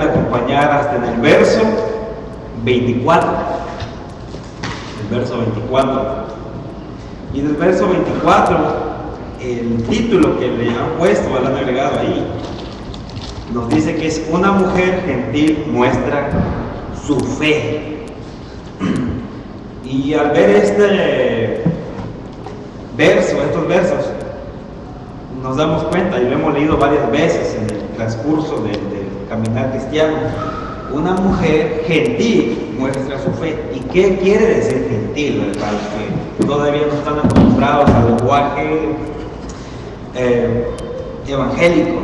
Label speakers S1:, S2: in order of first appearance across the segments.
S1: acompañar hasta en el verso 24. El verso 24. Y en el verso 24, el título que le han puesto, lo han agregado ahí, nos dice que es una mujer gentil muestra su fe. Y al ver este verso, estos versos, nos damos cuenta, y lo hemos leído varias veces en el transcurso del caminar cristiano, una mujer gentil muestra su fe. ¿Y qué quiere decir gentil, verdad? Que todavía no están acostumbrados al lenguaje evangélico.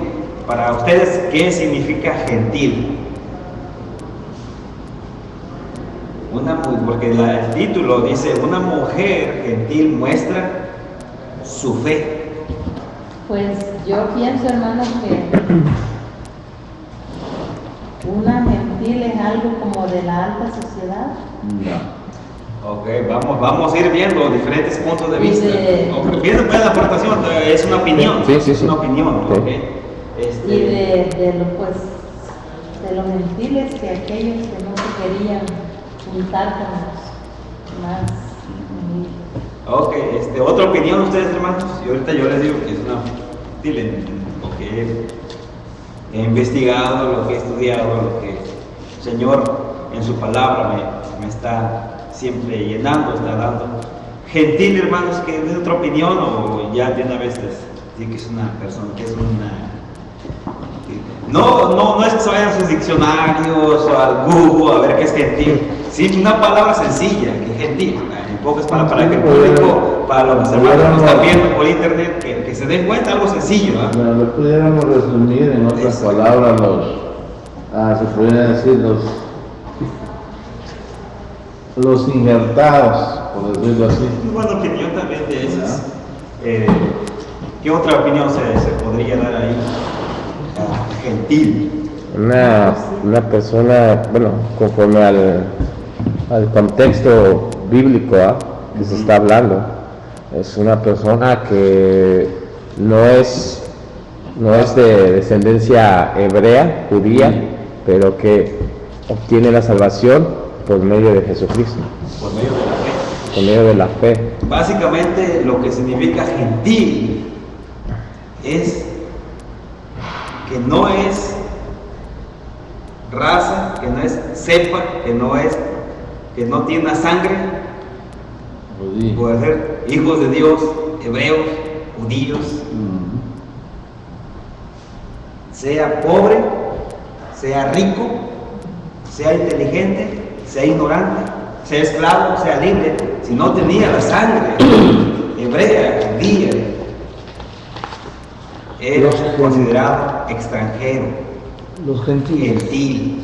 S1: Para ustedes, ¿qué significa gentil? Porque el título dice, una mujer gentil muestra su fe.
S2: Pues yo pienso, hermano, que una gentil es algo como de la alta sociedad.
S1: No. Ok, vamos a ir viendo diferentes puntos de vista. Viendo pues la aportación, es una opinión.
S3: Sí.
S1: Es una opinión.
S3: Sí.
S1: Okay.
S2: Y de los gentiles, que aquellos que no se querían juntar con los más humildes.
S1: Ok, otra opinión ustedes, hermanos. Y ahorita yo les digo que es una gentil, lo que he investigado, lo que he estudiado, lo que el Señor en su palabra me está siempre llenando, está dando. Gentil, hermanos, que es otra opinión, o ya de una vez les digo que es una persona, que es una... No es que se vayan a sus diccionarios o al Google a ver qué es gentil. Sí, una palabra sencilla, que es gentil. En pocas palabras, para que el público, para los hermanos que están viendo por internet, que se den cuenta, algo sencillo.
S4: Bueno, lo pudiéramos resumir en otras palabras, se podrían decir los injertados, por decirlo así.
S1: Una buena opinión también de esas. ¿Qué otra opinión se podría dar ahí? Gentil.
S3: Una persona, bueno, conforme al contexto bíblico que se está hablando, es una persona que no es de descendencia hebrea, judía, pero que obtiene la salvación por medio de Jesucristo.
S1: Por medio de la fe.
S3: Por medio de la fe.
S1: Básicamente lo que significa gentil es que no es raza, que no es cepa, que no tiene una sangre, puede ser hijos de Dios, hebreos, judíos, sea pobre, sea rico, sea inteligente, sea ignorante, sea esclavo, sea libre, si no tenía la sangre hebrea, judía, era considerado extranjero,
S4: Los gentiles.
S1: gentil,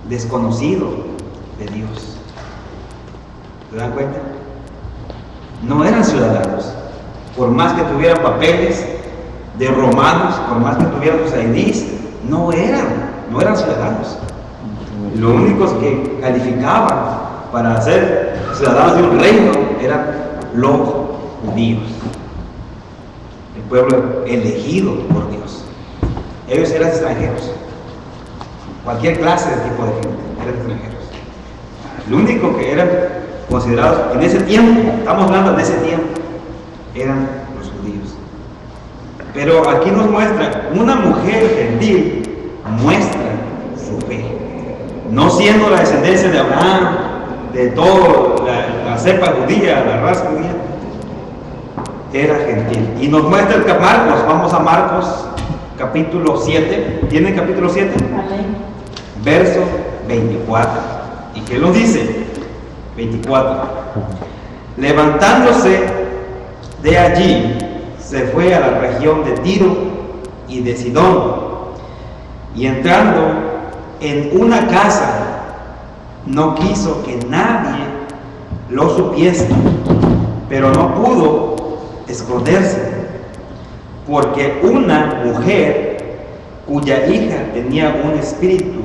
S1: desconocido de Dios. ¿Se dan cuenta? No eran ciudadanos, por más que tuvieran papeles de romanos, por más que tuvieran sus IDs, no eran ciudadanos. Los únicos que calificaban para ser ciudadanos de un reino eran los judíos, el pueblo elegido por Dios. Ellos eran extranjeros, cualquier clase de tipo de gente eran extranjeros. Lo único que eran considerados en ese tiempo, estamos hablando de ese tiempo, eran los judíos. Pero aquí nos muestra, una mujer gentil muestra su fe, no siendo la descendencia de Abraham, de toda la cepa judía, la raza judía, era gentil. Y nos muestra el Marcos, vamos a Marcos capítulo 7, ¿tienen capítulo 7?
S2: Amén.
S1: Verso 24. ¿Y qué nos dice? 24. Levantándose de allí, se fue a la región de Tiro y de Sidón, y entrando en una casa, no quiso que nadie lo supiese, pero no pudo esconderse, porque una mujer cuya hija tenía un espíritu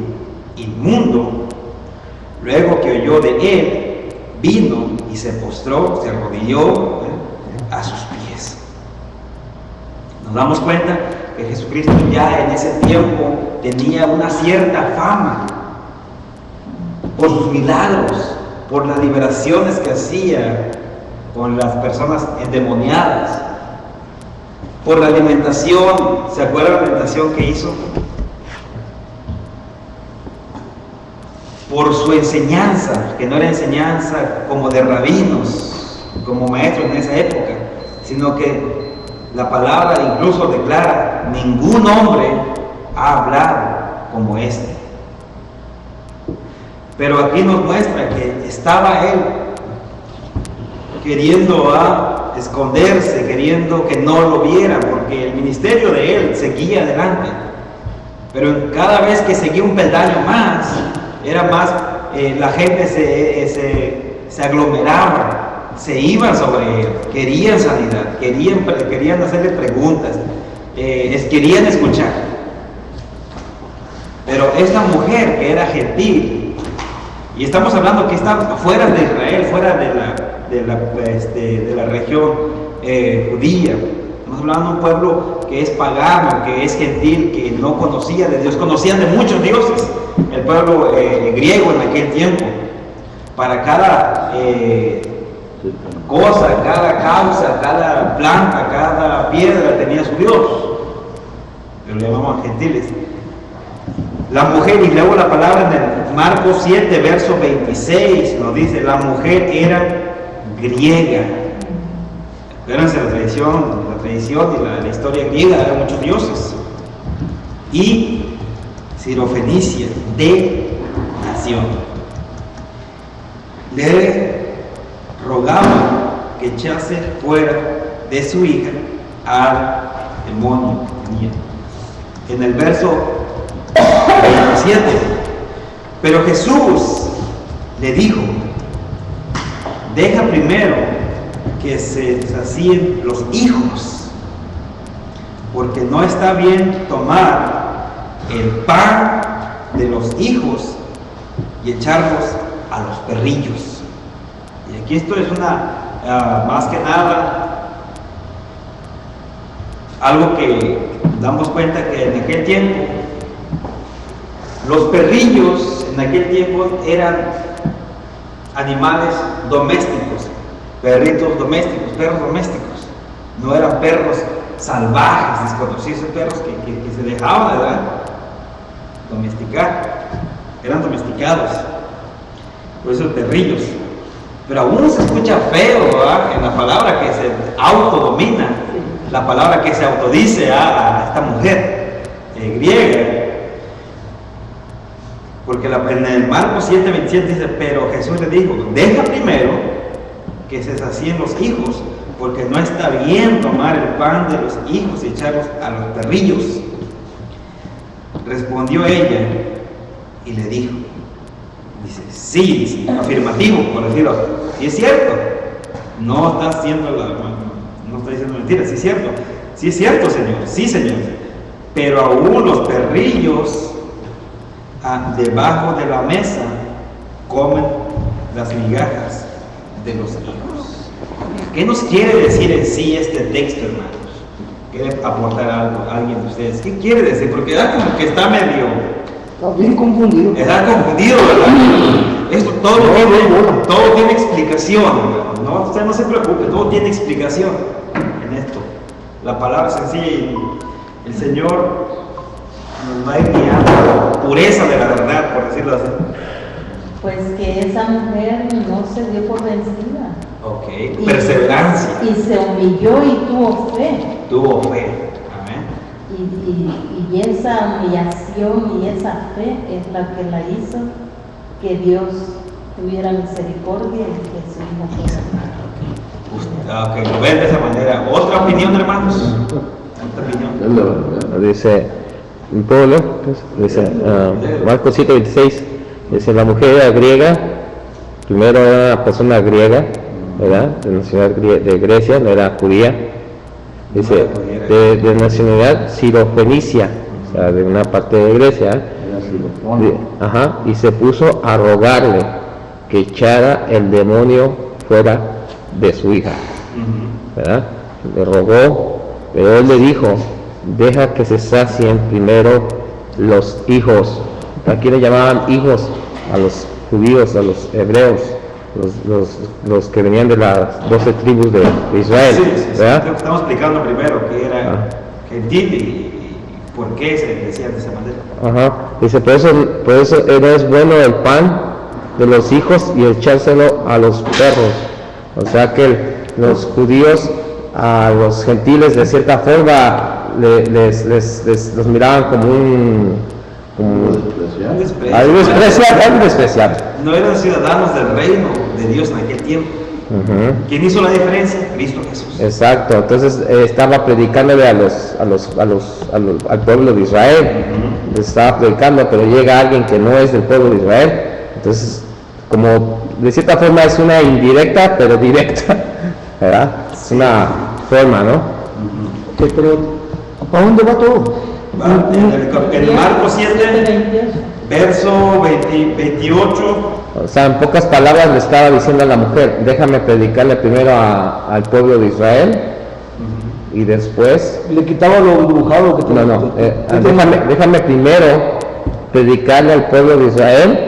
S1: inmundo, luego que oyó de él, vino y se postró, se arrodilló a sus pies. Nos damos cuenta que Jesucristo ya en ese tiempo tenía una cierta fama por sus milagros, por las liberaciones que hacía con las personas endemoniadas, por la alimentación. ¿Se acuerdan de la alimentación que hizo? Por su enseñanza, que no era enseñanza como de rabinos, como maestros en esa época, sino que la palabra incluso declara: ningún hombre ha hablado como este. Pero aquí nos muestra que estaba él queriendo esconderse, queriendo que no lo vieran, porque el ministerio de él seguía adelante. Pero cada vez que seguía un peldaño más, era más, la gente se aglomeraba, se iban sobre él, querían sanidad, querían hacerle preguntas, querían escuchar. Pero esta mujer que era gentil, y estamos hablando que está fuera de Israel, fuera de la región judía. Estamos hablando de un pueblo que es pagano, que es gentil, que no conocía de Dios, conocían de muchos dioses. El pueblo griego en aquel tiempo, para cada cosa, cada causa, cada planta, cada piedra tenía su Dios. Pero le llamaban gentiles. La mujer, y luego la palabra en el Marcos 7, verso 26, nos dice: la mujer era griega. Acuérdense la tradición y la historia griega, eran muchos dioses. Y Sirofenicia, de nación. Le rogaba que echase fuera de su hija al demonio que tenía. En el verso 27, pero Jesús le dijo: deja primero que se sacien los hijos, porque no está bien tomar el pan de los hijos y echarlos a los perrillos. Y aquí esto es más que nada, algo que damos cuenta que en aquel tiempo, los perrillos en aquel tiempo eran animales domésticos, perritos domésticos, perros domésticos. No eran perros salvajes, desconocidos, perros que se dejaban, ¿verdad?, domesticar, eran domesticados. Por eso perrillos. Pero aún se escucha feo, ¿verdad?, en la palabra que se autodomina, la palabra que se autodice a esta mujer griega. Porque en el Marcos 7:27 dice: pero Jesús le dijo: deja primero que se sacien los hijos, porque no está bien tomar el pan de los hijos y echarlos a los perrillos. Respondió ella y le dijo, dice, sí, afirmativo, por decirlo, sí es cierto, no está diciendo mentiras, sí es cierto, Señor, sí, Señor, pero aún los perrillos debajo de la mesa comen las migajas de los hijos. ¿Qué nos quiere decir en sí este texto, hermanos? ¿Quiere aportar algo a alguien de ustedes? ¿Qué quiere decir? Porque da como que está medio...
S5: Está bien confundido.
S1: Está confundido, ¿verdad? Esto todo tiene explicación, ¿verdad? No, usted no se preocupe, todo tiene explicación en esto. La palabra sencilla y el Señor nos va a ir guiando a la pureza de la verdad, por decirlo así.
S2: Pues que esa mujer no se dio por vencida.
S1: Ok, perseverancia.
S2: Y se humilló y tuvo fe.
S1: Tuvo fe. Amén.
S2: Y esa humillación y esa fe es la que la hizo que Dios tuviera misericordia y que su hija fuera.
S1: Ok, lo ven de esa manera. ¿Otra opinión, hermanos? ¿Otra opinión?
S3: Dice, ¿puedo leer? Dice, Marcos 7:26, dice, la mujer era griega, primero era una persona griega, ¿verdad?, de nacionalidad de Grecia, no era judía. Dice, de nacionalidad sirofenicia, o sea, de una parte de Grecia. Ajá, y se puso a rogarle que echara el demonio fuera de su hija, ¿verdad? Le rogó, pero él le dijo, deja que se sacien primero los hijos. Aquí le llamaban hijos a los judíos, a los hebreos, los que venían de las 12 tribus de Israel.
S1: Sí,
S3: ¿verdad?
S1: creo que estamos explicando primero que era gentil y por qué se decía de esa manera.
S3: Ajá. Dice, por eso no es bueno el pan de los hijos y echárselo a los perros. O sea que los judíos a los gentiles de cierta forma los miraban como
S1: Un desprecio.
S3: algo despreciable.
S1: No eran ciudadanos del reino de Dios en aquel tiempo. ¿Quién hizo la diferencia? Cristo Jesús.
S3: Exacto, entonces estaba predicándole al pueblo de Israel, les estaba predicando, pero llega alguien que no es del pueblo de Israel, entonces como de cierta forma es una indirecta pero directa, ¿verdad? Es una forma, ¿no?
S5: Ok, pero ¿para dónde va todo?
S1: Va, en Marcos 7,
S2: 28.
S1: verso 28.
S3: O sea, en pocas palabras le estaba diciendo a la mujer, déjame predicarle primero al pueblo de Israel y después...
S5: Le quitaba lo dibujado que
S3: déjame primero predicarle al pueblo de Israel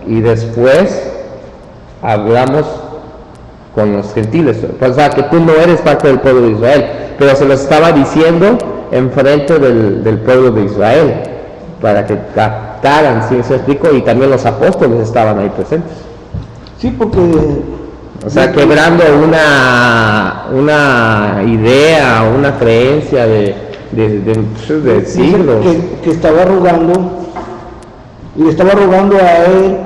S3: y después hablamos con los gentiles. O sea, que tú no eres parte del pueblo de Israel, pero se lo estaba diciendo enfrente del pueblo de Israel para que captaran, ¿sí se explico? Y también los apóstoles estaban ahí presentes.
S5: Sí, porque...
S3: O sea, quebrando una idea, una creencia de
S5: dice
S3: siglos.
S5: que estaba rogando, y le estaba rogando a él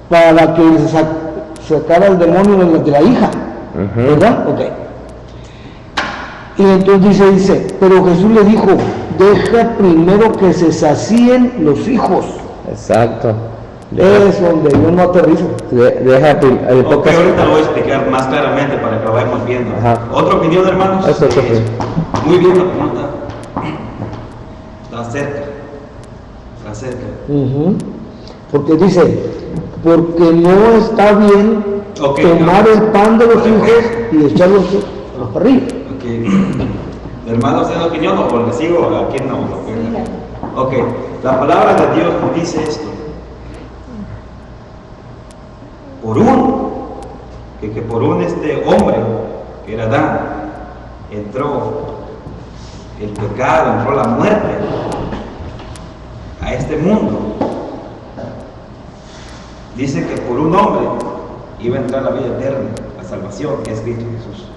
S5: para que sacara el demonio de la hija, ¿verdad? Ok. Y entonces dice, pero Jesús le dijo, deja primero que se sacíen los hijos.
S3: Exacto.
S5: Es donde yo no aterrizo.
S1: Ok, ahorita lo voy a explicar más claramente para que lo vayamos viendo.
S3: Ajá.
S1: ¿Otra opinión, hermanos?
S3: Eso es opinión.
S1: Muy bien la pregunta. Está cerca. Está cerca.
S5: Porque dice, porque no está bien
S1: Ok,
S5: tomar el pan de los hijos y echarlos a los parrillos.
S1: Ok. ¿Hermanos tienen opinión o le sigo? ¿A quién no? Ok. La palabra de Dios nos dice esto. Por por un hombre, que era Adán, entró el pecado, entró la muerte a este mundo. Dice que por un hombre iba a entrar la vida eterna, la salvación, que es Cristo Jesús.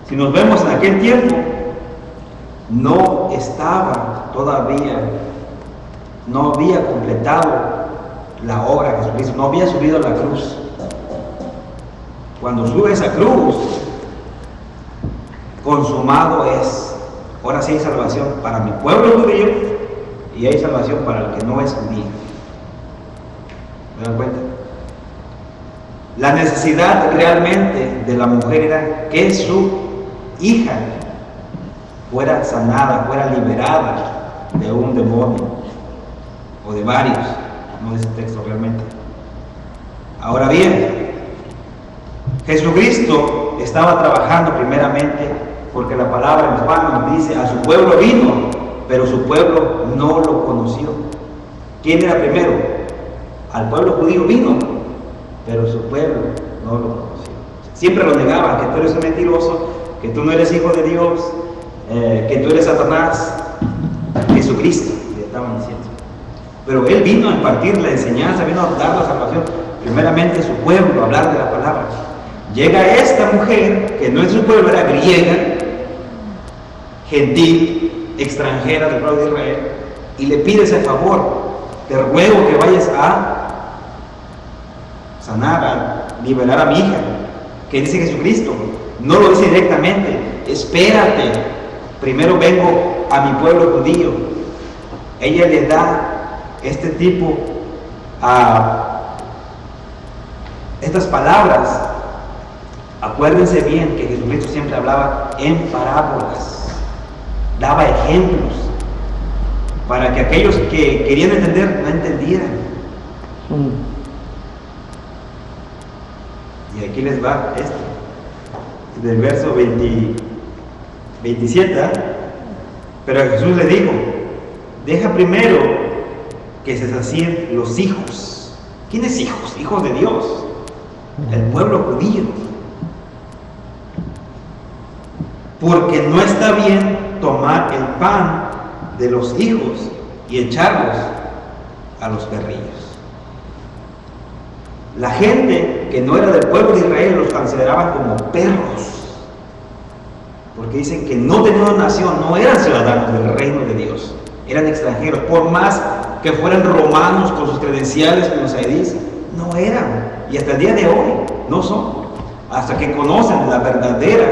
S1: Si nos vemos en aquel tiempo, no estaba todavía, no había completado la obra de Jesucristo, no había subido a la cruz. Cuando sube esa cruz, consumado es. Ahora sí hay salvación para mi pueblo judío y hay salvación para el que no es judío. ¿Me dan cuenta? La necesidad realmente de la mujer era que su hija fuera sanada, fuera liberada de un demonio o de varios. No es el texto realmente. Ahora bien, Jesucristo estaba trabajando primeramente porque la palabra en Juan nos dice, a su pueblo vino, pero su pueblo no lo conoció. ¿Quién era primero? Al pueblo judío vino, pero su pueblo no lo conoció. Siempre lo negaban, que tú eres un mentiroso, que tú no eres hijo de Dios, que tú eres Satanás. Jesucristo, le estaban diciendo. Pero Él vino a impartir la enseñanza, vino a dar la salvación, primeramente a su pueblo, a hablar de la palabra. Llega esta mujer, que no es su pueblo, era griega, gentil, extranjera del pueblo de Israel, y le pide ese favor: te ruego que vayas a sanar, a liberar a mi hija. ¿Qué dice Jesucristo? No lo dice directamente, espérate, primero vengo a mi pueblo judío. Ella le da este tipo estas palabras. Acuérdense bien que Jesucristo siempre hablaba en parábolas, daba ejemplos para que aquellos que querían entender no entendieran. Y aquí les va esto, del verso 27. Pero Jesús le dijo, deja primero que se sacien los hijos. ¿Quiénes hijos? Hijos de Dios, el pueblo judío. Porque no está bien tomar el pan de los hijos y echarlos a los perrillos. La gente que no era del pueblo de Israel los consideraban como perros, porque dicen que no tenían una nación, no eran ciudadanos del reino de Dios, eran extranjeros, por más que fueran romanos con sus credenciales, como se dice, no eran, y hasta el día de hoy no son, hasta que conocen la verdadera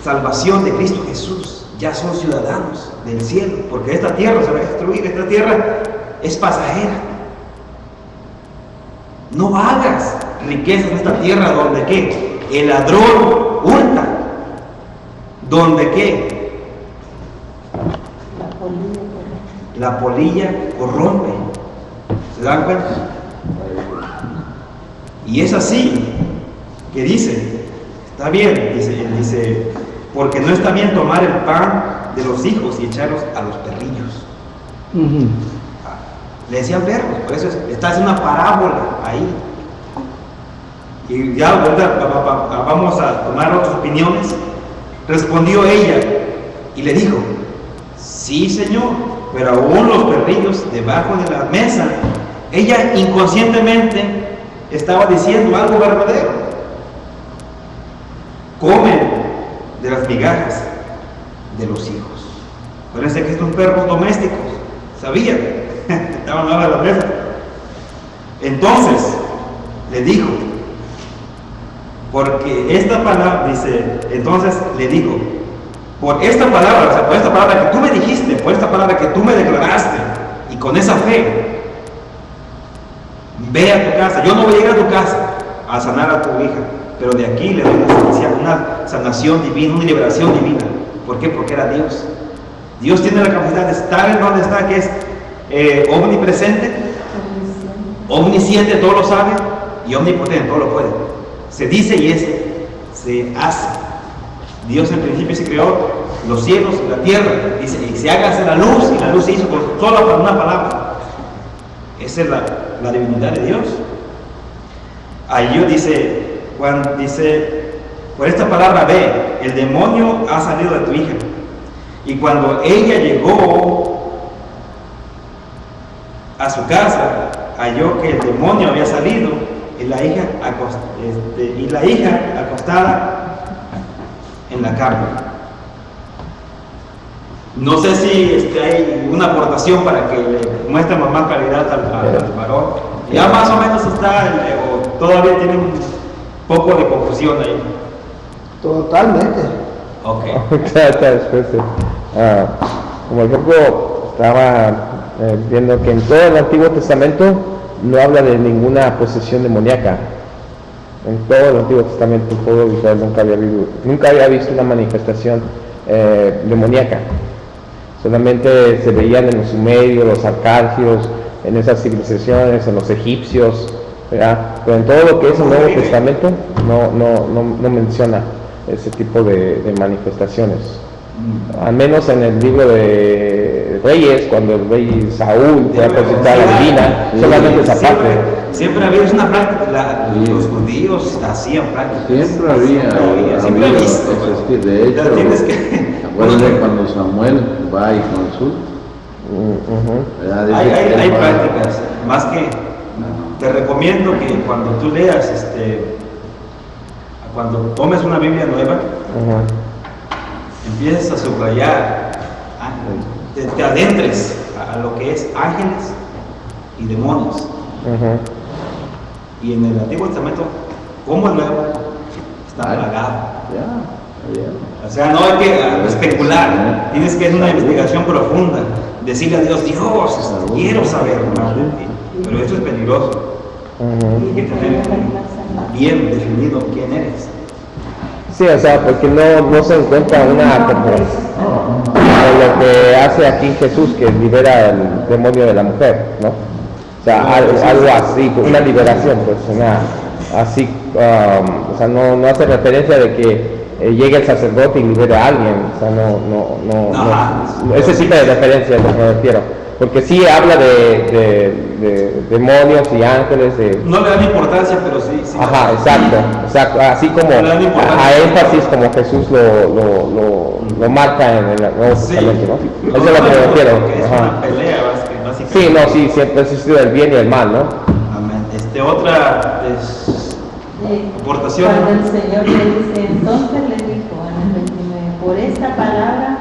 S1: salvación de Cristo Jesús, ya son ciudadanos del cielo, porque esta tierra se va a destruir, esta tierra es pasajera. No hagas riquezas en esta tierra donde ¿qué? El ladrón hurta, donde ¿qué? La polilla corrompe. ¿Se dan cuenta? Y es así que dice, está bien, dice, porque no está bien tomar el pan de los hijos y echarlos a los perrillos. Le decían perros, por eso está haciendo una parábola ahí. Y ya vamos a tomar otras opiniones. Respondió ella y le dijo, sí, Señor, pero aún los perrillos debajo de la mesa. Ella inconscientemente estaba diciendo algo verdadero. Comen de las migajas de los hijos. Parece que estos perros domésticos sabían, estaban abajo de la mesa. Entonces le dijo, porque esta palabra, dice, entonces le dijo, por esta palabra, o sea, por esta palabra que tú me dijiste, por esta palabra que tú me declaraste, y con esa fe, ve a tu casa. Yo no voy a ir a tu casa a sanar a tu hija, pero de aquí le doy una sanación divina, una liberación divina. ¿Por qué? Porque era Dios. Dios tiene la capacidad de estar en donde está, que es omnipresente, omnisciente, todo lo sabe, y omnipotente, todo lo puede. Se dice y se hace. Dios en principio se creó los cielos y la tierra, dice, y se haga la luz, y la luz se hizo solo por una palabra. Esa es la divinidad de Dios. Ahí dice, Juan dice, por esta palabra ve, el demonio ha salido de tu hija. Y cuando ella llegó a su casa, halló que el demonio había salido y la hija acostada en la cama. No sé si hay una aportación para que le muestremos más claridad al varón. Ya más o menos está, o todavía tiene un poco de confusión ahí.
S5: Totalmente.
S1: Ok.
S3: Como ejemplo, estaba viendo que en todo el Antiguo Testamento no habla de ninguna posesión demoníaca. En todo el Antiguo Testamento el pueblo de Israel nunca había visto una manifestación demoníaca. Solamente se veían en los sumerios, los arcadios, en esas civilizaciones, en los egipcios, ¿verdad? Pero en todo lo que es el Nuevo Testamento no menciona ese tipo de manifestaciones. Al menos en el libro de Reyes, cuando el rey Saúl fue a consultar a la divina, solamente esa parte.
S1: Siempre había una práctica, los judíos hacían prácticas.
S4: Siempre había,
S1: siempre he visto.
S4: De hecho, acuérdense cuando Samuel va y consulta.
S1: Hay prácticas, más que te recomiendo que cuando tú leas, cuando tomes una Biblia nueva, empieces a subrayar, te adentres a lo que es ángeles y demonios. Y en el Antiguo Testamento, como el Nuevo, está plagado. O sea, no hay que especular, tienes que hacer una investigación profunda, decirle a Dios, Dios, quiero saber más de ti. Pero esto es peligroso. Hay que tener bien definido quién eres.
S3: Sí, o sea, porque no se encuentra una como lo que hace aquí Jesús, que libera el demonio de la mujer, ¿no? O sea, algo así, una liberación, pues, así, o sea, no hace referencia de que llegue el sacerdote y libere a alguien. O sea, no, ese tipo de referencia es lo que me refiero. Porque sí habla de demonios y ángeles.
S1: No le dan importancia, pero sí.
S3: Ajá, exacto. Así como a énfasis como Jesús lo marca en el Nuevo Testamento, ¿no? Eso es lo que me refiero.
S1: Es una pelea, básicamente.
S3: Sí, sí, siempre ha existido el bien y el mal, ¿no?
S1: Amén. Otra aportación.
S2: Cuando el Señor le dice, entonces le dijo en el 29, por esta palabra,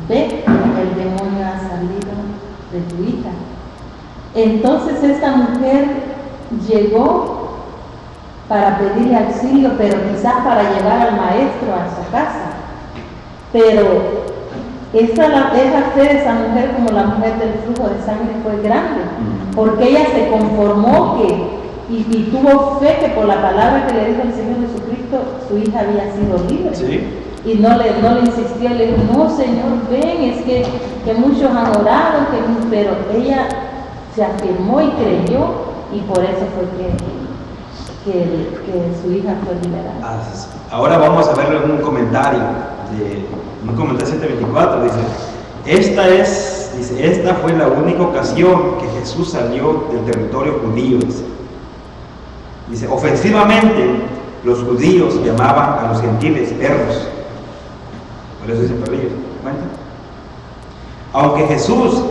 S2: ve, el demonio ha salido de tu hija. Entonces esta mujer llegó para pedirle auxilio, pero quizás para llevar al maestro a su casa. Pero esa fe de esa mujer, como la mujer del flujo de sangre, fue grande, porque ella se conformó y tuvo fe que por la palabra que le dijo el Señor Jesucristo, su hija había sido libre.
S1: Sí.
S2: Y no le insistió, le dijo, no Señor, ven, es que muchos han orado, pero ella se afirmó y creyó, y por eso fue que su hija fue liberada.
S1: Ahora vamos a ver un comentario 724, esta fue la única ocasión que Jesús salió del territorio judío. Dice, ofensivamente los judíos llamaban a los gentiles perros. Por eso dice perrillos. Aunque Jesús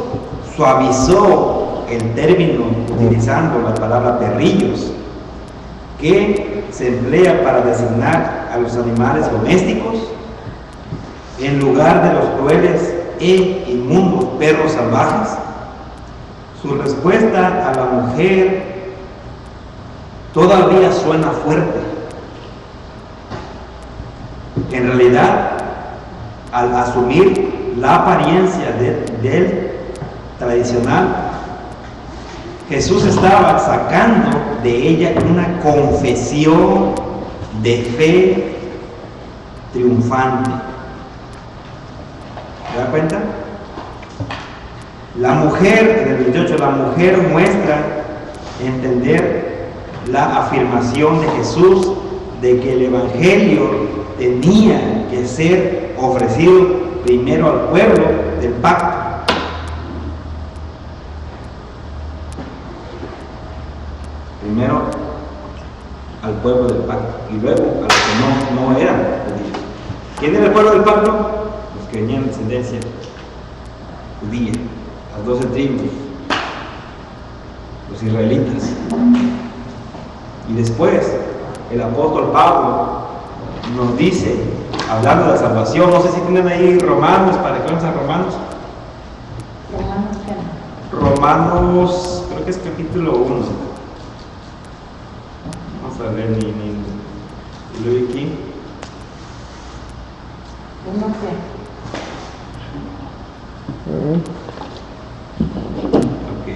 S1: suavizó el término utilizando la palabra perrillos, que se emplea para designar a los animales domésticos, en lugar de los crueles e inmundos perros salvajes, su respuesta a la mujer todavía suena fuerte. En realidad, al asumir la apariencia del tradicional, Jesús estaba sacando de ella una confesión de fe triunfante. ¿Se da cuenta? La mujer, en el 28, la mujer muestra entender la afirmación de Jesús de que el Evangelio tenía que ser ofrecido primero al pueblo del pacto. Primero al pueblo del pacto y luego a los que no eran judíos. ¿Quién era el pueblo del pacto? Los que venían de descendencia judía, las 12 tribus, los israelitas. Y después el apóstol Pablo nos dice, hablando de la salvación, no sé si tienen ahí Romanos, para que vean a Romanos. Romanos, creo que es capítulo 1. Vamos a ver, lo vi aquí.
S2: No sé.
S1: Ok.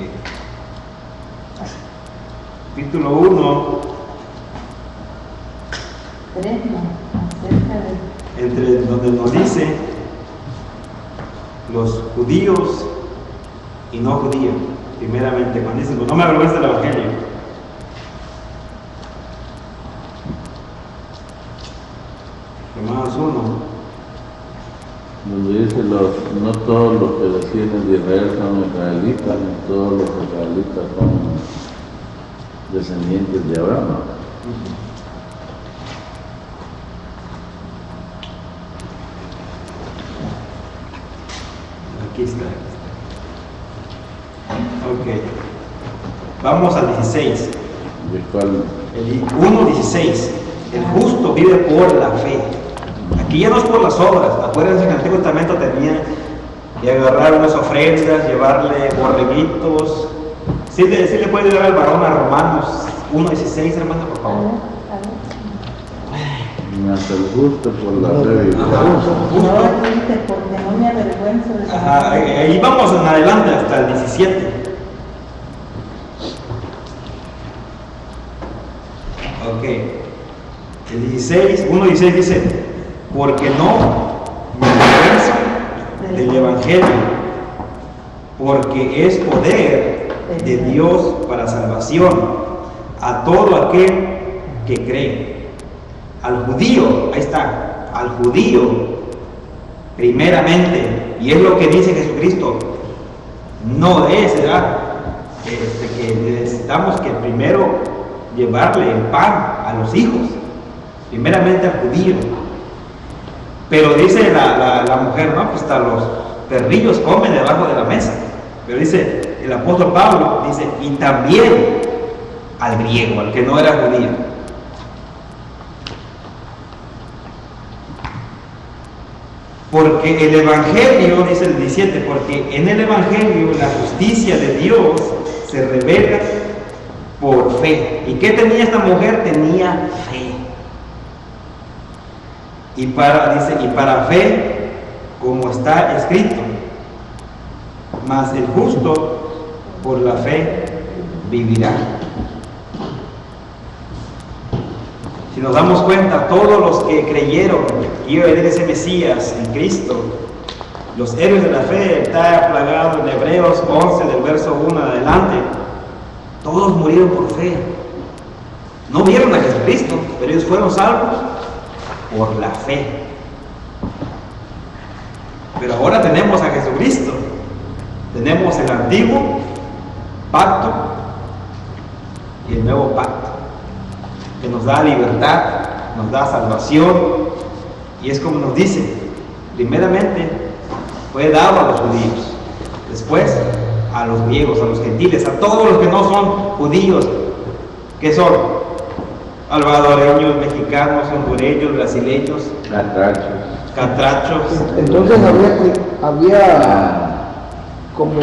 S1: Capítulo 1. Entre donde nos dice los judíos y no judíos, primeramente, cuando dice, no me avergüences del Evangelio. Romanos 1.
S4: Donde dice, no todos los que descienden de Israel son israelitas, ni todos los israelitas son descendientes de Abraham.
S1: Aquí está. Ok. Vamos al 16.
S4: ¿De cuál?
S1: El 1:16. El justo vive por la fe. Aquí ya no es por las obras. Acuérdense que en el Antiguo Testamento tenían que agarrar unas ofrendas, llevarle borreguitos. ¿Sí le puede llevar al varón a Romanos 1:16, hermano, por favor?
S4: Hasta el justo por la fe.
S2: No, dice, porque no me avergüenzo de
S1: Ajá, ahí vamos en adelante hasta el 17. Ok. El 1:16 dice, porque no me avergüenzo del Evangelio, porque es poder de Dios para salvación a todo aquel que cree. Al judío, ahí está, al judío primeramente, y es lo que dice Jesucristo, no es, ¿verdad? Que necesitamos que primero llevarle el pan a los hijos, primeramente al judío. Pero dice la mujer, no, pues hasta los perrillos comen debajo de la mesa. Pero dice el apóstol Pablo, dice, y también al griego, al que no era judío. Porque el Evangelio, dice el 17, porque en el Evangelio la justicia de Dios se revela por fe. ¿Y qué tenía esta mujer? Tenía fe. Y para fe, como está escrito, mas el justo por la fe vivirá. Si nos damos cuenta, todos los que creyeron que iba a venir ese Mesías en Cristo, los héroes de la fe, está plagado en Hebreos 11, del verso 1 adelante, todos murieron por fe. No vieron a Jesucristo, pero ellos fueron salvos por la fe. Pero ahora tenemos a Jesucristo, tenemos el antiguo pacto y el nuevo pacto, que nos da libertad, nos da salvación, y es como nos dice, primeramente fue dado a los judíos, después a los griegos, a los gentiles, a todos los que no son judíos, que son salvadoreños, mexicanos, hondureños, brasileños, catrachos.
S5: Entonces había como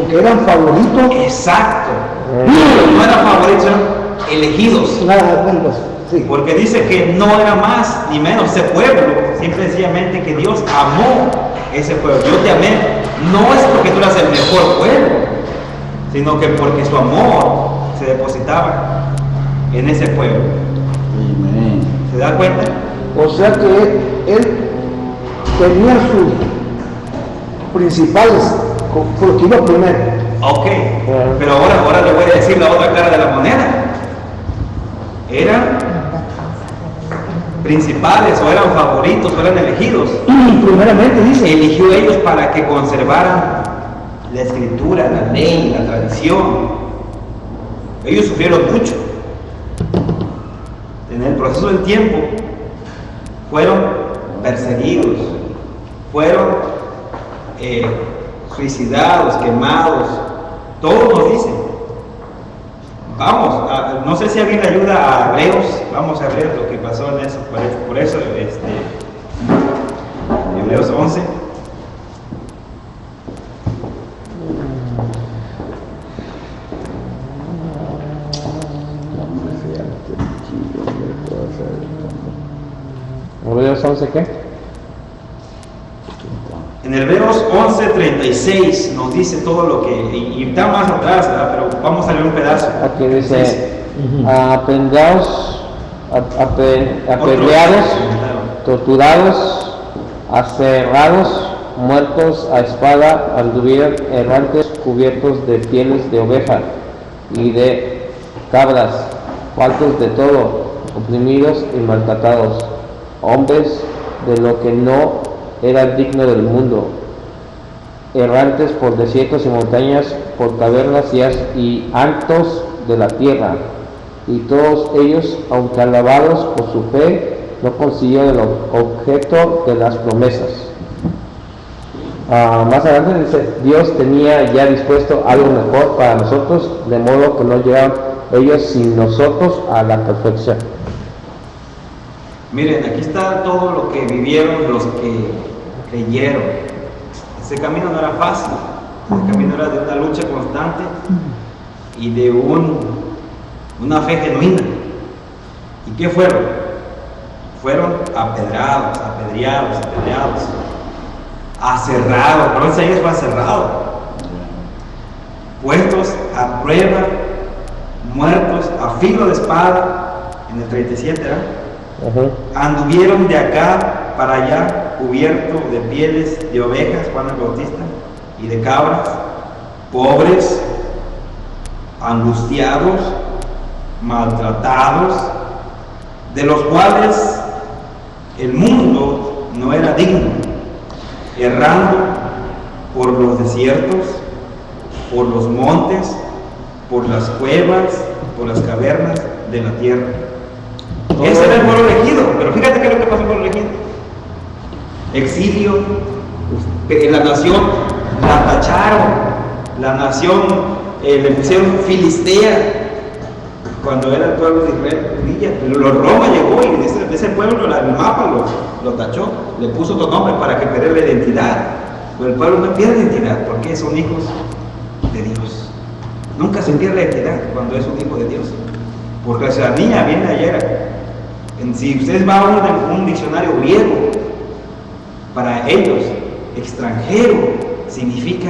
S5: que eran favoritos.
S1: Exacto. No eran favoritos, eran elegidos.
S5: Sí.
S1: Porque dice que no era más ni menos ese pueblo, simple y sencillamente que Dios amó ese pueblo. Yo te amé, no es porque tú eras el mejor pueblo, sino que porque su amor se depositaba en ese pueblo.
S4: Amén.
S1: ¿Se da cuenta?
S5: O sea que él tenía sus principales, porque iba primero.
S1: Ok, pero ahora le voy a decir la otra cara de la moneda. Eran principales, o eran favoritos, o eran elegidos.
S5: Y primeramente dice,
S1: Eligió ellos para que conservaran la escritura, la ley, la tradición. Ellos sufrieron mucho. En el proceso del tiempo fueron perseguidos, fueron suicidados, quemados. Todos nos dicen. Vamos, no sé si alguien le ayuda a Hebreos. Vamos a ver lo que pasó en eso. Por eso, Hebreos 11.
S3: ¿Hebreos 11 qué?
S1: En Hebreos 11:36 nos dice todo lo que, y está más atrás, ¿verdad? Pero vamos a leer un pedazo.
S3: Aquí dice, apedreados, torturados, aserrados, muertos a espada, anduvieron errantes, cubiertos de pieles de oveja y de cabras, faltos de todo, oprimidos y maltratados, hombres de lo que no era digno del mundo, errantes por desiertos y montañas, por cavernas y altos de la tierra, y todos ellos, aunque alabados por su fe, no consiguieron el objeto de las promesas. Más adelante dice, Dios tenía ya dispuesto algo mejor para nosotros, de modo que no llegaron ellos sin nosotros a la perfección.
S1: Miren, aquí está todo lo que vivieron los que creyeron. Ese camino no era fácil, ese camino era de una lucha constante y de una fe genuina. ¿Y qué fueron? Fueron apedreados, aserrados, pero ese ellos fue aserrado, puestos a prueba, muertos a filo de espada, en el 37, ¿verdad? Anduvieron de acá para allá, cubiertos de pieles de ovejas, Juan el Bautista, y de cabras, pobres, angustiados, maltratados, de los cuales el mundo no era digno, errando por los desiertos, por los montes, por las cuevas, por las cavernas de la tierra. Ese era el pueblo elegido, pero fíjate qué es lo que pasó con el pueblo elegido. Exilio, la nación la tacharon, la nación le pusieron Filistea, cuando era el pueblo de Israel. Roma llegó y ese pueblo, el mapa lo tachó, le puso otro nombre para que perdiera la identidad. Pero el pueblo no pierde identidad porque son hijos de Dios. Nunca se pierde la identidad cuando es un hijo de Dios, porque la ciudadanía viene de ayer. Si ustedes van a un diccionario griego, para ellos, extranjero significa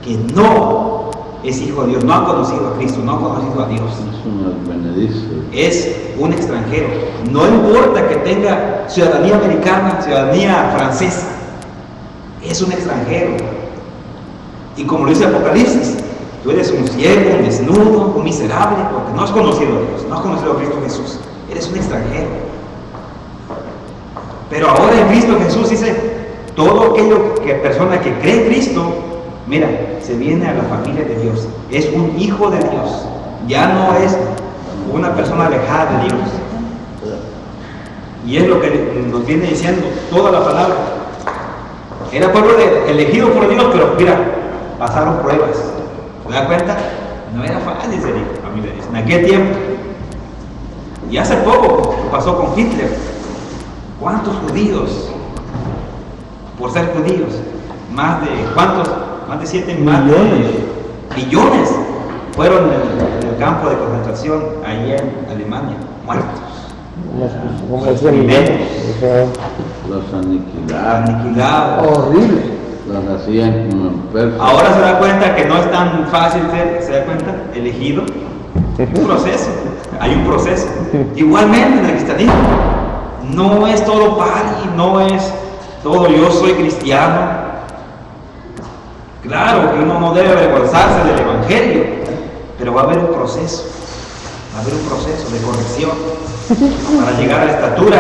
S1: que no es hijo de Dios, no ha conocido a Cristo, no ha conocido a Dios. Es un extranjero. No importa que tenga ciudadanía americana, ciudadanía francesa, es un extranjero. Y como lo dice Apocalipsis, tú eres un ciego, un desnudo, un miserable, porque no has conocido a Dios, no has conocido a Cristo Jesús. Eres un extranjero. Pero ahora en Cristo Jesús dice, todo aquello persona que cree en Cristo, mira, se viene a la familia de Dios. Es un hijo de Dios. Ya no es una persona alejada de Dios. Y es lo que nos viene diciendo toda la palabra. Era pueblo elegido por Dios, pero mira, pasaron pruebas. ¿Se da cuenta? No era fácil ser familia de Dios en aquel tiempo. Y hace poco pasó con Hitler. ¿Cuántos judíos, por ser judíos, más de 7 millones fueron en el campo de concentración allá en Alemania, muertos?
S4: Los aniquilaban.
S5: Horrible.
S4: Los hacían como enfermos.
S1: Ahora se da cuenta que no es tan fácil ser, ¿se da cuenta? Elegido. Hay un proceso, hay un proceso. Igualmente en el cristianismo, no es todo party, no es todo yo soy cristiano. Claro que uno no debe avergonzarse del evangelio, pero va a haber un proceso de corrección para llegar a la estatura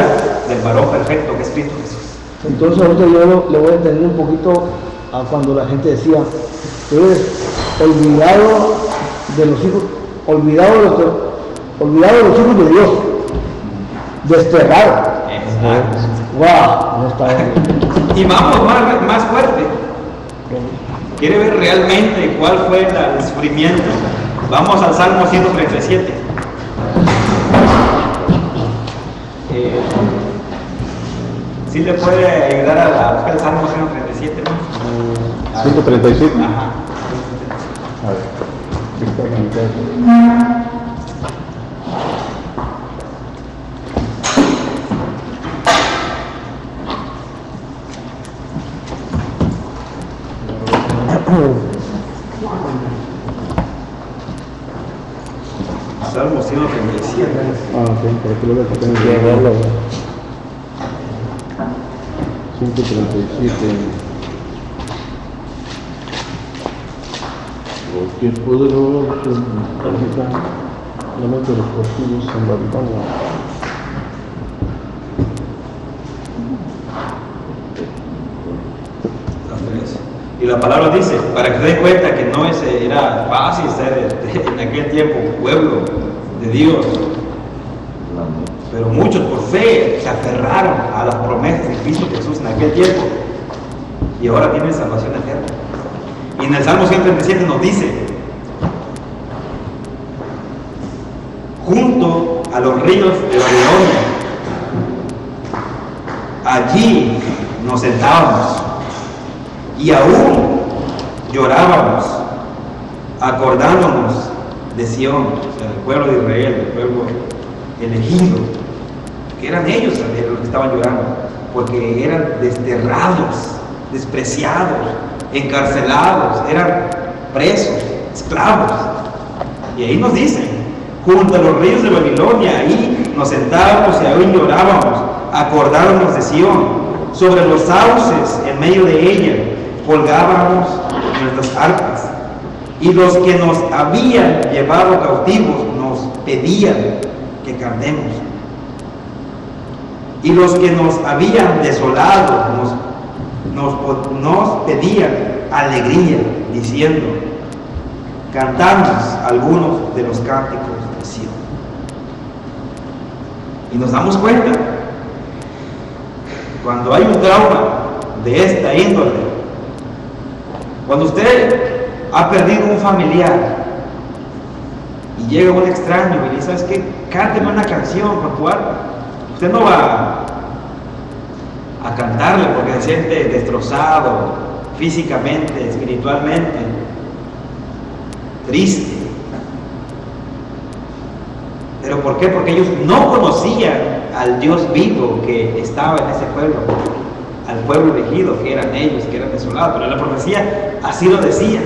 S1: del varón perfecto que es Cristo Jesús.
S5: Entonces ahorita yo le voy a entender un poquito a cuando la gente decía, tú eres olvidado de los hijos, olvidado de los hijos de Dios, desterrado.
S1: Exacto.
S5: ¡Wow! No está bien.
S1: Y vamos más fuerte. ¿Quiere ver realmente cuál fue el sufrimiento? Vamos al Salmo 137. ¿Sí le puede ayudar a buscar el Salmo 137? ¿No?
S3: 137.
S1: Ajá.
S3: A ver.
S1: Salmo 137.
S3: Ok, por aquí lo veo que tengo que verlo. 137.
S4: Porque es poderoso.
S3: La mente de los cautivos en Babilonia.
S1: Y la palabra dice, para que se den cuenta que no era fácil ser en aquel tiempo pueblo de Dios, pero muchos por fe se aferraron a las promesas de Cristo Jesús en aquel tiempo y ahora tienen salvación eterna. Y en el Salmo 137 nos dice, junto a los ríos de Babilonia, allí nos sentábamos y aún llorábamos, acordándonos de Sión, o sea, del pueblo de Israel, del pueblo elegido, que eran ellos los que estaban llorando, porque eran desterrados, despreciados, encarcelados, eran presos, esclavos. Y ahí nos dicen, junto a los ríos de Babilonia, ahí nos sentábamos y aún llorábamos, acordándonos de Sión, sobre los sauces en medio de ella, colgábamos nuestras arpas, y los que nos habían llevado cautivos nos pedían que cantemos. Y los que nos habían desolado nos pedían alegría, diciendo: cantamos algunos de los cánticos de Sion. Y nos damos cuenta, cuando hay un trauma de esta índole, cuando usted ha perdido un familiar y llega un extraño y dice: ¿sabes qué? Cánteme una canción con tu alma. Usted no va a cantarle porque se siente destrozado físicamente, espiritualmente, triste. ¿Pero por qué? Porque ellos no conocían al Dios vivo que estaba en ese pueblo, al pueblo elegido, que eran ellos, que eran desolados. Pero la profecía así lo decía.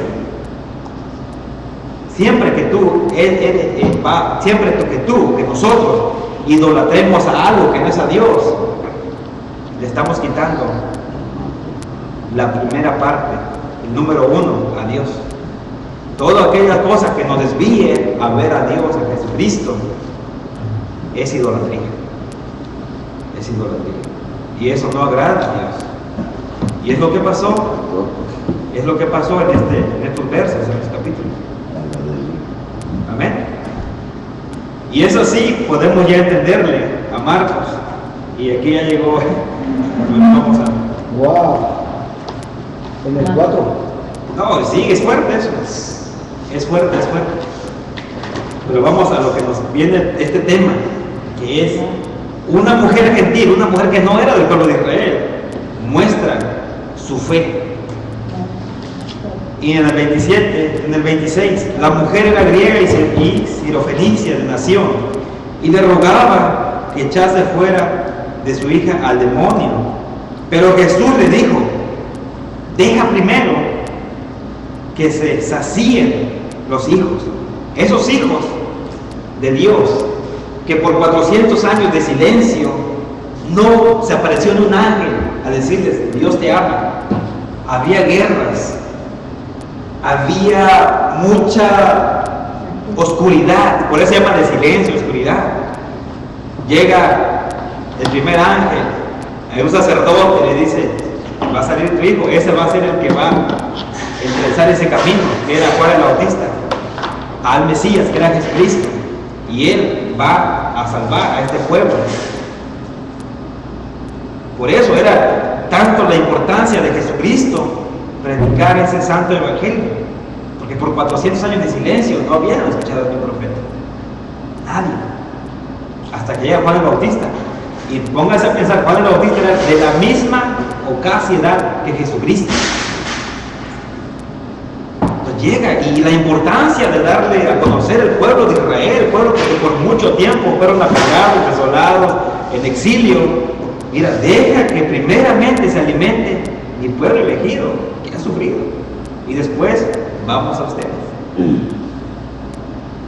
S1: Siempre que que nosotros idolatremos a algo que no es a Dios, le estamos quitando la primera parte, el número 1, a Dios. Toda aquella cosa que nos desvíe a ver a Dios, a Jesucristo, es idolatría. Es idolatría. Y eso no agrada a Dios. Y es lo que pasó. Es lo que pasó en estos versos, en este capítulo. Amén. Y eso sí, podemos ya entenderle a Marcos. Y aquí ya llegó. Bueno, vamos a.
S5: ¡Wow! En el 4.
S1: No, sí, es fuerte eso. Es fuerte, es fuerte. Pero vamos a lo que nos viene este tema, que es una mujer gentil, una mujer que no era del pueblo de Israel, muestra su fe. Y en el 27, en el 26, la mujer era griega y sirofenicia de nación, y le rogaba que echase fuera de su hija al demonio. Pero Jesús le dijo: deja primero que se sacíen los hijos, esos hijos de Dios, que por 400 años de silencio no se apareció en un ángel a decirles: Dios te ama. Había guerras, había mucha oscuridad, por eso se llama de silencio, oscuridad. Llega el primer ángel, hay un sacerdote, le dice: va a salir tu hijo, ese va a ser el que va a enderezar ese camino, que era Juan el Bautista, al Mesías, que era Jesucristo, y él va a salvar a este pueblo. Por eso era tanto la importancia de Jesucristo predicar ese santo evangelio, porque por 400 años de silencio no habían escuchado a ningún profeta, nadie, hasta que llega Juan el Bautista. Y póngase a pensar, Juan el Bautista era de la misma o casi edad que Jesucristo. Entonces llega, y la importancia de darle a conocer el pueblo de Israel, el pueblo que por mucho tiempo fueron apagados, desolados, en exilio. Mira, deja que primeramente se alimente mi pueblo elegido, que ha sufrido, y después vamos a ustedes.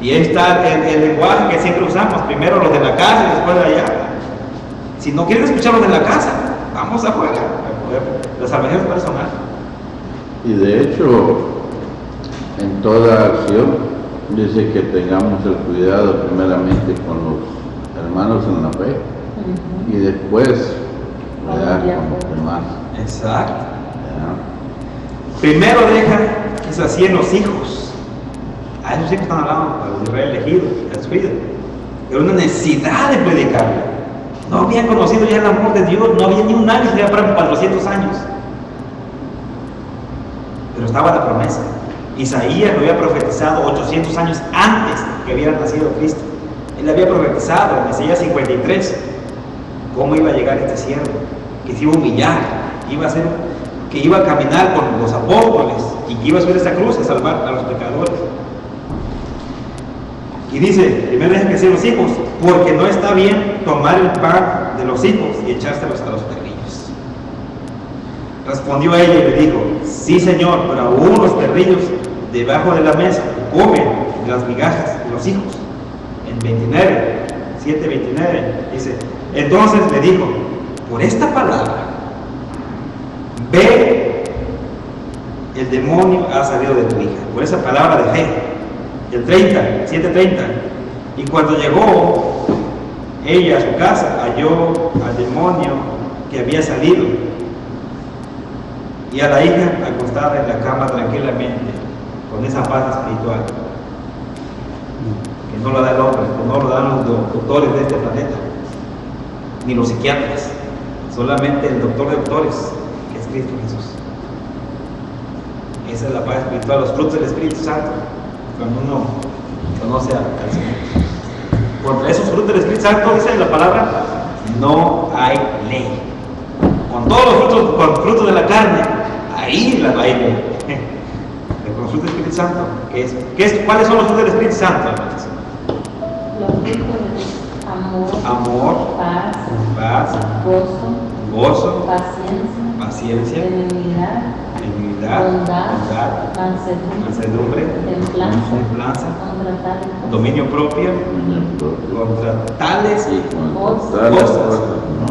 S1: Y ahí está el lenguaje que siempre usamos: primero los de la casa y después de allá. Si no quieren escuchar los de la casa, vamos afuera, la salvación personal.
S4: Y de hecho, en toda acción, dice que tengamos el cuidado primeramente con los hermanos en la fe, y después con los demás.
S1: Exacto.
S4: ¿Ya?
S1: Primero deja que se hacían los hijos. A esos hijos están hablando, a los de Israel elegidos, a su vida. Era una necesidad de predicarle. No habían conocido ya el amor de Dios, no había ni un año, ya para 400 años. Pero estaba la promesa. Isaías lo había profetizado 800 años antes que hubiera nacido Cristo. Él había profetizado en Isaías 53 cómo iba a llegar este siervo, que se iba a humillar, que iba a caminar con los apóstoles y que iba a subir esa cruz a salvar a los pecadores. Y dice: primero deja que sean los hijos, porque no está bien tomar el pan de los hijos y echárselos a los perrillos. Respondió ella y le dijo: sí, Señor, pero aún los perrillos debajo de la mesa comen de las migajas de los hijos. En 7:29 dice: entonces le dijo: por esta palabra, ve, el demonio ha salido de tu hija. Por esa palabra de fe. El 7:30, y cuando llegó ella a su casa halló al demonio que había salido y a la hija acostada en la cama tranquilamente, con esa paz espiritual que no lo da el hombre, que no lo dan los doctores de este planeta, ni los psiquiatras, solamente el doctor de doctores, que es Cristo Jesús. Esa es la paz espiritual, los frutos del Espíritu Santo, cuando uno conoce al Señor. Contra esos frutos del Espíritu Santo, dice la palabra, no hay ley. Con todos los frutos de la carne, ahí la hay ley. Pero con los frutos del Espíritu Santo, ¿cuáles son los frutos del Espíritu Santo, hermanos?
S2: Los frutos de amor,
S1: paz,
S2: gozo,
S1: paciencia,
S2: benignidad, bondad, mansedumbre, templanza,
S1: dominio propio. Contra tales
S4: cosas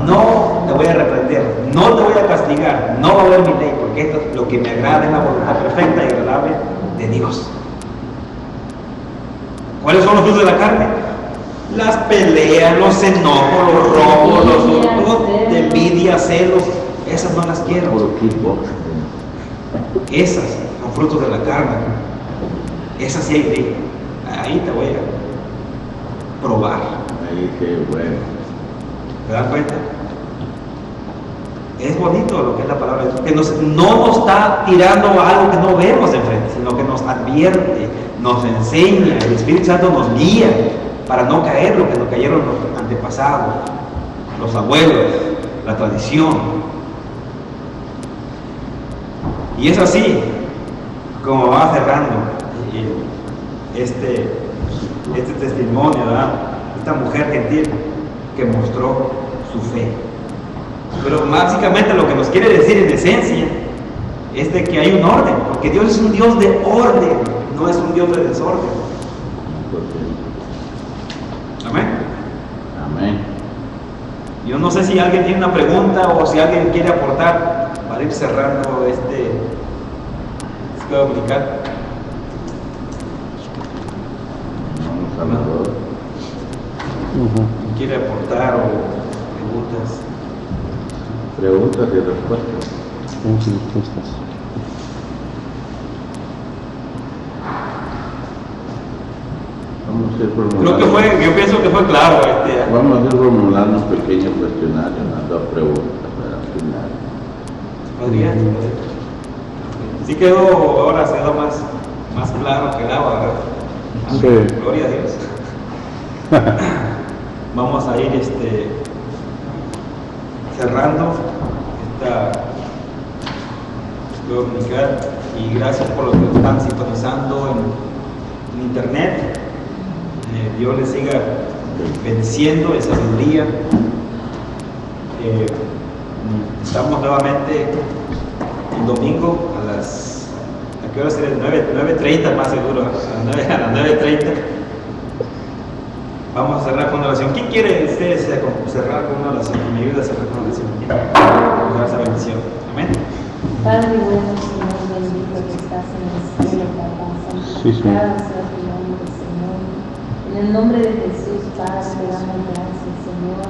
S1: no te voy a reprender, no te voy a castigar, no va a haber mi ley, porque esto es lo que me agrada, es la voluntad perfecta y agradable de Dios. ¿Cuáles son los frutos de la carne? Las peleas, los enojos, los robos, los de envidia, celos, esas no las quiero. Esas son frutos de la carne. Esas sí hay ley. Ahí te voy a probar.
S4: Ahí qué bueno.
S1: ¿Te das cuenta? Es bonito lo que es la palabra de Dios, que no nos está tirando algo que no vemos enfrente, sino que nos advierte, nos enseña, el Espíritu Santo nos guía para no caer lo que nos cayeron los antepasados, los abuelos, la tradición. Y es así como va cerrando este testimonio, ¿verdad? Esta mujer gentil que mostró su fe. Pero básicamente lo que nos quiere decir en esencia es de que hay un orden, porque Dios es un Dios de orden, no es un Dios de desorden. Amén.
S4: Amén.
S1: Yo no sé si alguien tiene una pregunta o si alguien quiere aportar para ir cerrando este dominical.
S4: Vamos a las dos.
S1: ¿Quién quiere aportar o preguntas?
S4: Preguntas y respuestas. Vamos a ir formulando.
S1: Creo que yo pienso que fue claro.
S4: Vamos a ir formulando un pequeño cuestionario, unas dos preguntas para al final.
S1: ¿Podría? Sí quedó, ahora se quedó más claro que el agua, ¿verdad?
S3: Sí.
S1: Gloria a Dios. Vamos a ir cerrando esta dominical y gracias por los que están sintonizando en internet. Dios les siga bendiciendo en sabiduría. Estamos nuevamente el domingo ¿a qué hora será? 9:30 más seguro, a las 9:30. Vamos a cerrar con una oración. ¿Quién quiere ustedes cerrar con una oración? ¿Me ayuda a cerrar con una oración? Dar esa bendición. Amén.
S2: Padre bueno, Señor bendito que estás en el cielo, Papá, santificado sea tu nombre, Señor. En el nombre de Jesús, Padre, te damos gracias, Señor,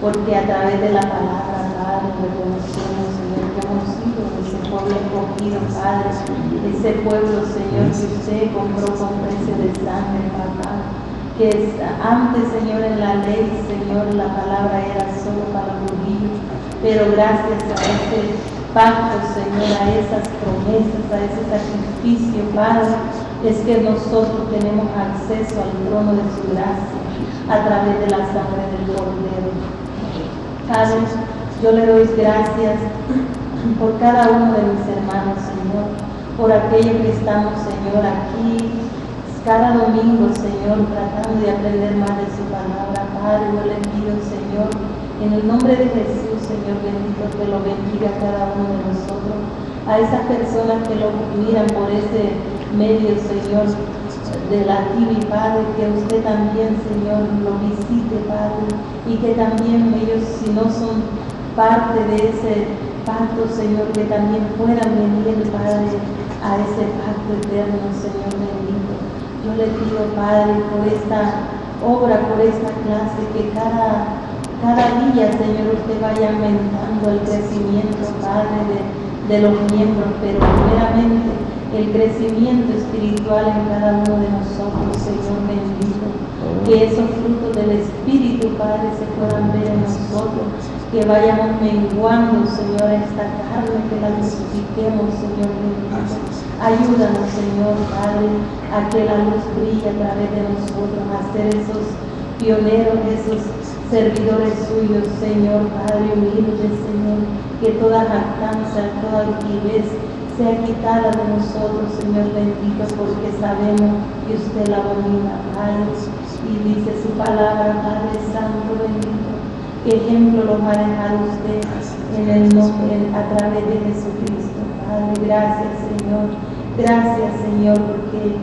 S2: porque a través de la palabra, Padre, reconocemos, Señor, que hemos sido ese pueblo escogido, Padre, ese pueblo, Señor, que usted compró con precio de sangre, Papá, que antes, Señor, en la ley, Señor, la palabra era solo para los judíos, pero gracias a ese pacto, Señor, a esas promesas, a ese sacrificio, Padre, es que nosotros tenemos acceso al trono de su gracia a través de la sangre del Cordero. Padre, yo le doy gracias por cada uno de mis hermanos, Señor, por aquellos que estamos, Señor, aquí cada domingo, Señor, tratando de aprender más de su palabra. Padre, yo le pido, Señor, en el nombre de Jesús, Señor bendito, que lo bendiga a cada uno de nosotros, a esas personas que lo miran por ese medio, Señor, de la TV, Padre, que usted también, Señor, lo visite, Padre, y que también ellos, si no son parte de ese pacto, Señor, que también puedan venir, Padre, a ese pacto eterno, Señor bendito. Yo le pido, Padre, por esta Obra por esta clase, que cada día, Señor, usted vaya aumentando el crecimiento, Padre, de los miembros, pero primeramente el crecimiento espiritual en cada uno de nosotros, Señor bendito. Que esos frutos del Espíritu, Padre, se puedan ver en nosotros, que vayamos menguando, Señor, esta carne, que la crucifiquemos, Señor bendito. Ayúdanos, Señor, Padre, a que la luz brille a través de nosotros, a ser esos pioneros, esos servidores suyos, Señor, Padre, humildes, Señor, que toda jactancia, toda altivez sea quitada de nosotros, Señor bendito, porque sabemos que usted la abomina, Padre, y dice su palabra, Padre Santo bendito, qué ejemplo nos va a dejar usted en el nombre, a través de Jesucristo, Padre. Gracias, Señor, gracias, Señor, porque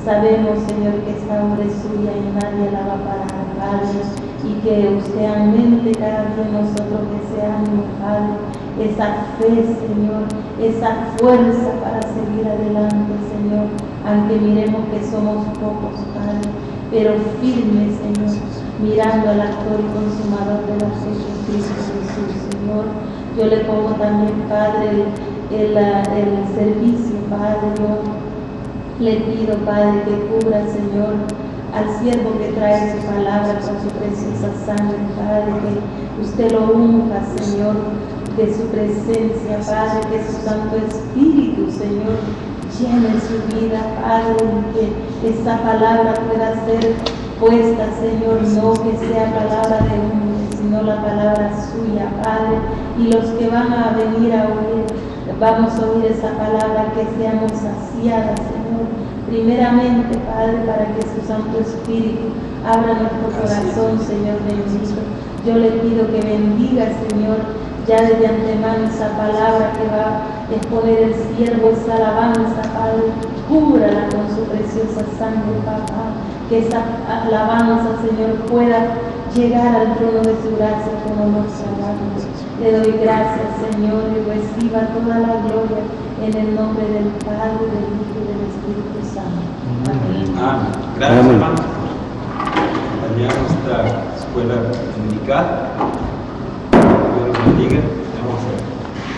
S2: sabemos, Señor, que esta obra es suya y nadie la va a parar, Padre, y que usted aumente cada día en nosotros ese ánimo, Padre, esa fe, Señor, esa fuerza para seguir adelante, Señor, aunque miremos que somos pocos, Padre, pero firmes, Señor, mirando al autor y consumador de la fe, Cristo Jesús, Señor. Yo le pongo también, Padre, el servicio, Padre, yo le pido, Padre, que cubra, Señor, al siervo que trae su palabra con su preciosa sangre, Padre, que usted lo unja, Señor, de su presencia, Padre, que su Santo Espíritu, Señor, llene su vida, Padre, y que esta palabra pueda ser puesta, Señor, no que sea palabra de hombre, sino la palabra suya, Padre, y los que van a venir a oír, vamos a oír esa palabra, que seamos saciadas, Señor, primeramente, Padre, para que su Santo Espíritu abra nuestro corazón, Señor bendito. Yo le pido que bendiga, Señor, ya desde antemano esa palabra que va a exponer el siervo, esa alabanza, Padre, cúbrala con su preciosa sangre, Papá, que esa alabanza, Señor, pueda llegar al trono de su gracia como nuestra alabanza. Le doy gracias, Señor, y reciba toda la gloria en el nombre del Padre, del Hijo y del Espíritu Santo. Amén.
S1: Gracias, hermano.